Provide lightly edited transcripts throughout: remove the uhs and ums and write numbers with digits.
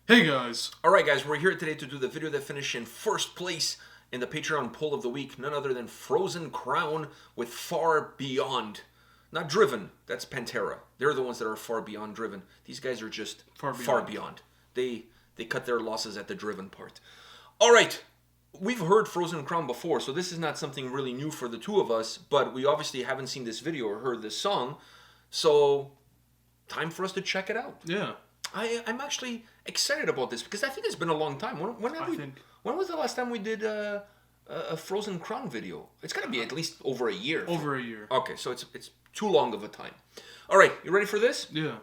Hey guys! Alright guys, we're here today to do the video that finished in first place in the Patreon poll of the week. None other than Frozen Crown with Far Beyond. Not Driven, that's Pantera. They're the ones that are far beyond Driven. These guys are just far beyond. They cut their losses at the Driven part. Alright, we've heard Frozen Crown before, so this is not something really new for the two of us, but we obviously haven't seen this video or heard this song, so time for us to check it out. Yeah. I'm actually excited about this because I think it's been a long time. When was the last time we did a Frozen Crown video? It's got to be at least over a year. Over a year. Okay, so it's too long of a time. All right, you ready for this? Yeah.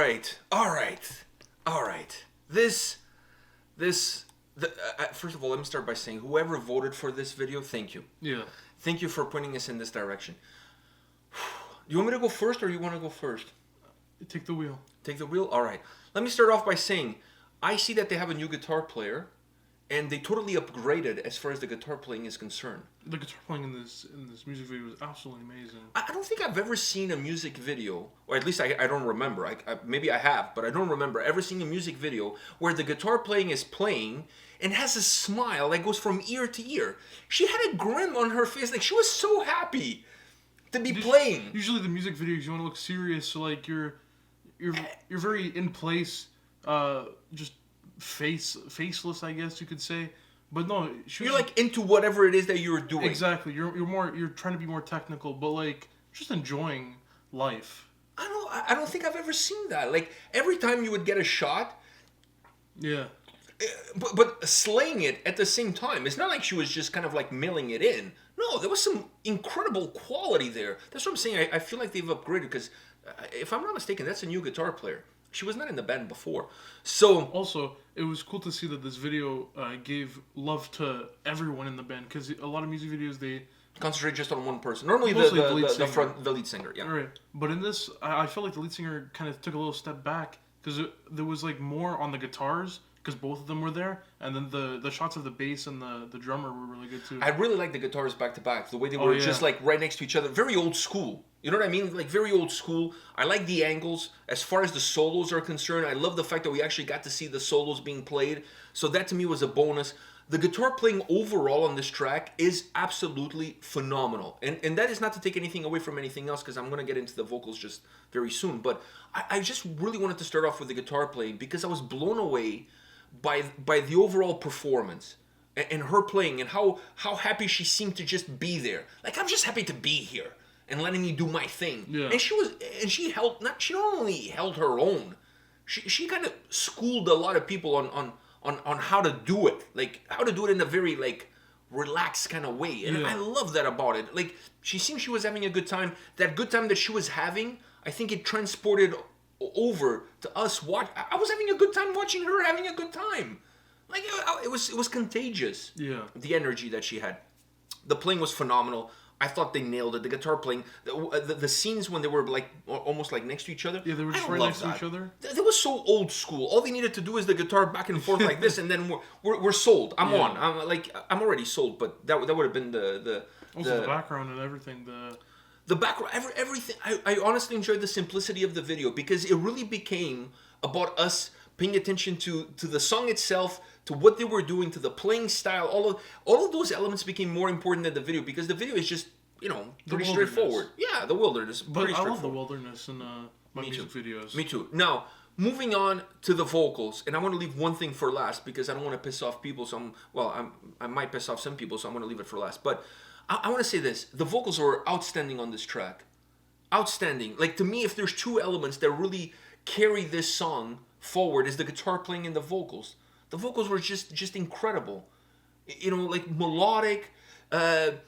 right, all right, all right. First of all, let me start by saying, whoever voted for this video, thank you. Yeah. Thank you for pointing us in this direction. Do you want me to go first, or you want to go first? Take the wheel. Take the wheel? All right. Let me start off by saying, I see that they have a new guitar player, and they totally upgraded as far as the guitar playing is concerned. The guitar playing in this music video was absolutely amazing. I don't think I've ever seen a music video, or at least I don't remember. Maybe I have, but I don't remember ever seeing a music video where the guitar playing is playing and has a smile that goes from ear to ear. She had a grin on her face, like she was so happy to be playing. Usually the music videos, you want to look serious, so like you're very in place, just faceless, I guess you could say. But no, you're like into whatever it is that you're doing. Exactly. You're trying to be more technical, but like just enjoying life. I don't think I've ever seen that. Like every time you would get a shot. Yeah. But slaying it at the same time. It's not like she was just kind of like milling it in. No, there was some incredible quality there. That's what I'm saying. I feel like they've upgraded because, if I'm not mistaken, that's a new guitar player. She was not in the band before. So also, it was cool to see that this video gave love to everyone in the band, because a lot of music videos, they concentrate just on one person. Normally the lead singer. Yeah. Right. But in this, I felt like the lead singer kind of took a little step back, because there was like more on the guitars, because both of them were there, and then the shots of the bass and the drummer were really good too. I really like the guitars back to back, the way they were just like right next to each other, very old school. You know what I mean? Like very old school. I like the angles. As far as the solos are concerned, I love the fact that we actually got to see the solos being played. So that to me was a bonus. The guitar playing overall on this track is absolutely phenomenal. And that is not to take anything away from anything else, because I'm going to get into the vocals just very soon. But I just really wanted to start off with the guitar playing because I was blown away by the overall performance and her playing and how happy she seemed to just be there. Like, I'm just happy to be here and letting me do my thing. Yeah. And she not only held her own, she kind of schooled a lot of people on how to do it. Like, how to do it in a very, like, relaxed kind of way. And I love that about it. Like, she seemed she was having a good time. That good time that she was having, I think it transported over to us. I was having a good time watching her having a good time. Like, it was contagious. Yeah. The energy that she had. The playing was phenomenal. I thought they nailed it. The guitar playing, the scenes when they were like almost like next to each other. Yeah, they were just right next to each other. That was so old school. All they needed to do is the guitar back and forth like this, and then we're sold. I'm on. I'm already sold. But that would have been the background and everything. The background, everything. I honestly enjoyed the simplicity of the video because it really became about us paying attention to the song itself, to what they were doing, to the playing style. All of those elements became more important than the video, because the video is just, pretty straightforward. Yeah, the wilderness. But I love the wilderness in my music videos. Me too. Now, moving on to the vocals, and I want to leave one thing for last because I don't want to piss off people. I might piss off some people, so I'm going to leave it for last. But I want to say this: the vocals were outstanding on this track. Outstanding. Like, to me, if there's two elements that really carry this song forward, is the guitar playing and the vocals. The vocals were just incredible. Like melodic, the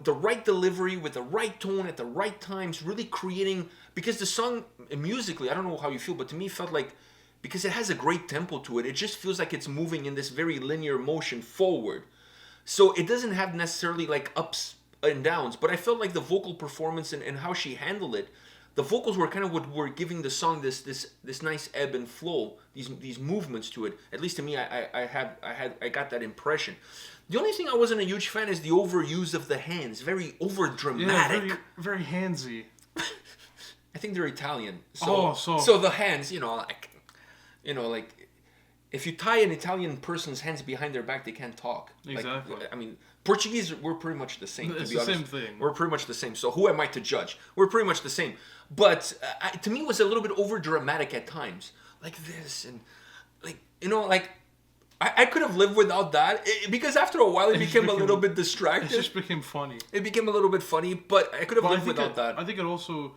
right delivery with the right tone at the right times, really creating, because the song musically, I don't know how you feel, but to me it felt like, because it has a great tempo to it, it just feels like it's moving in this very linear motion forward. So it doesn't have necessarily like ups and downs, but I felt like the vocal performance and how she handled it, the vocals were kind of what were giving the song this nice ebb and flow, these movements to it. At least to me, I got that impression. The only thing I wasn't a huge fan is the overuse of the hands, very over dramatic, very, very handsy. I think they're Italian, so the hands, like if you tie an Italian person's hands behind their back, they can't talk. Exactly. Like, I mean, Portuguese, we're pretty much the same. It's to be honest. Same thing. We're pretty much the same. So who am I to judge? We're pretty much the same. But to me, it was a little bit over dramatic at times, like this, and I could have lived without that, because after a while it became a little bit distracted. It just became funny. It became a little bit funny, but I could have lived without that. I think it also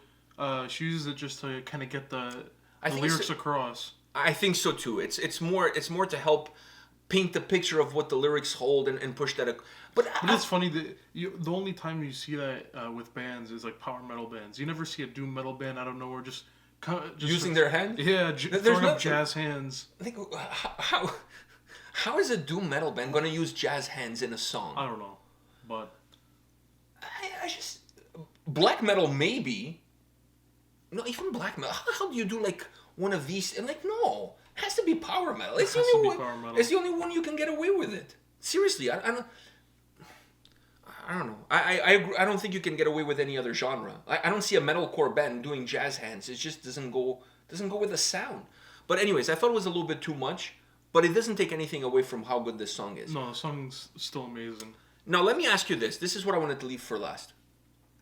she uses it just to kind of get the lyrics across. I think so too. It's more to help paint the picture of what the lyrics hold and push that. But it's funny that the only time you see that with bands is like power metal bands. You never see a doom metal band out of nowhere just Just Using their hand? Yeah, throwing up jazz hands. Like, how is a doom metal band going to use jazz hands in a song? I don't know, but I just black metal maybe. No, even black metal. How the hell do you do like one of these? And like, no, it has to be power metal. It's the only one. Power metal. It's the only one you can get away with it. Seriously, I don't. I don't know. I agree. I don't think you can get away with any other genre. I don't see a metalcore band doing jazz hands. It just doesn't go with the sound. But anyways, I thought it was a little bit too much. But it doesn't take anything away from how good this song is. No, the song's still amazing. Now let me ask you this. This is what I wanted to leave for last.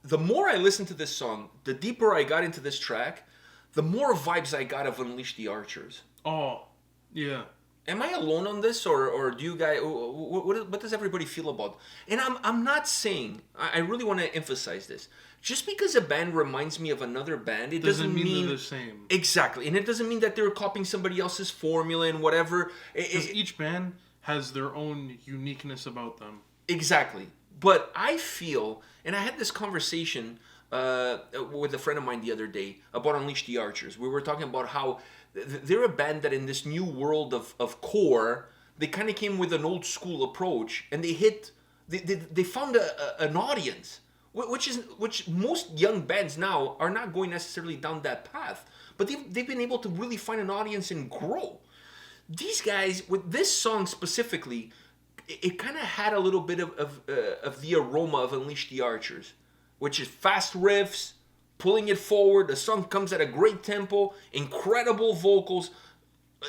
The more I listened to this song, the deeper I got into this track, the more vibes I got of Unleash the Archers. Oh, yeah. Am I alone on this, or do you guys? What does everybody feel about? And I'm not saying. I really want to emphasize this. Just because a band reminds me of another band, it doesn't mean they're the same. Exactly, and it doesn't mean that they're copying somebody else's formula and whatever. Because each band has their own uniqueness about them. Exactly, but I feel, and I had this conversation with a friend of mine the other day about Unleash the Archers. We were talking about how they're a band that in this new world of core, they kind of came with an old school approach, and they found an audience, which most young bands now are not going necessarily down that path, but they've been able to really find an audience and grow. These guys, with this song specifically, it kind of had a little bit of the aroma of Unleash the Archers, which is fast riffs, pulling it forward. The song comes at a great tempo, incredible vocals.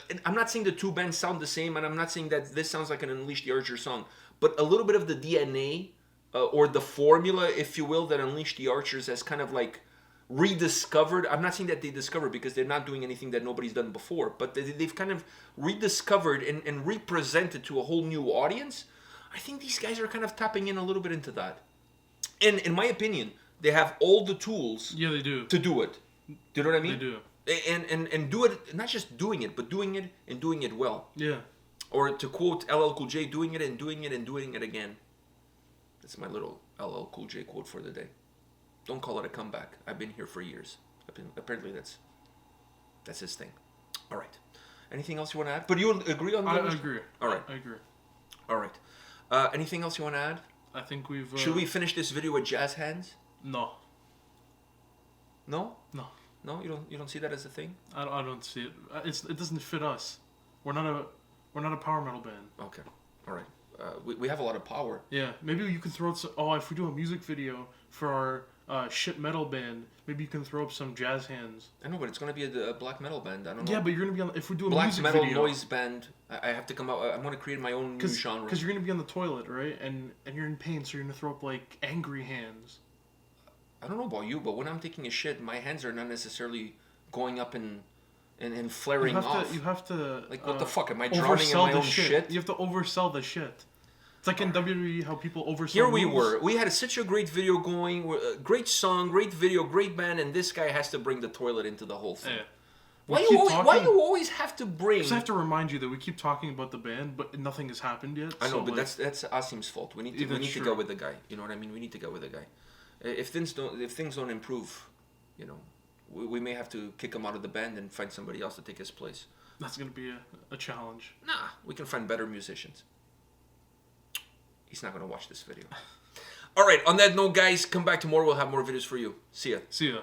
And I'm not saying the two bands sound the same, and I'm not saying that this sounds like an Unleash the Archer song, but a little bit of the DNA or the formula, if you will, that Unleash the Archers has kind of like rediscovered. I'm not saying that they discovered, because they're not doing anything that nobody's done before, but they've kind of rediscovered and represented to a whole new audience. I think these guys are kind of tapping in a little bit into that. And in my opinion, they have all the tools. Yeah, they do. To do it. Do you know what I mean? They do. And do it, not just doing it, but doing it and doing it well. Yeah. Or to quote LL Cool J, doing it and doing it and doing it again. That's my little LL Cool J quote for the day. Don't call it a comeback. I've been here for years. Apparently that's his thing. All right. Anything else you want to add? But you agree on that? I agree. All right. I agree. All right. Anything else you want to add? I think we've... Should we finish this video with jazz hands? No. No? No. No? You don't see that as a thing? I don't see it. It doesn't fit us. We're not a power metal band. Okay. All right. We have a lot of power. Yeah. Maybe you can throw out some... Oh, if we do a music video for our shit metal band, maybe you can throw up some jazz hands. I know, but it's going to be a black metal band. I don't know. Yeah, but you're going to be on... If we do a black music metal video... noise band. I have to come out... I'm going to create my own new genre. Because you're going to be on the toilet, right? And you're in pain, so you're going to throw up, like, angry hands. I don't know about you, but when I'm taking a shit, my hands are not necessarily going up and flaring off. You have to... Like, what the fuck? Am I drowning in my own shit? You have to oversell the shit. It's like in WWE, how people oversell Here we moves. were. We had such a great video going. Great song, great video, great band, and this guy has to bring the toilet into the whole thing. Yeah. Why you always have to bring... Because I have to remind you that we keep talking about the band, but nothing has happened yet. I know, but that's Asim's fault. We need to go with the guy. You know what I mean? We need to go with the guy. If things don't improve, you know, we may have to kick him out of the band and find somebody else to take his place. That's going to be a challenge. Nah, we can find better musicians. He's not going to watch this video. All right, on that note, guys, come back tomorrow. We'll have more videos for you. See ya. See ya.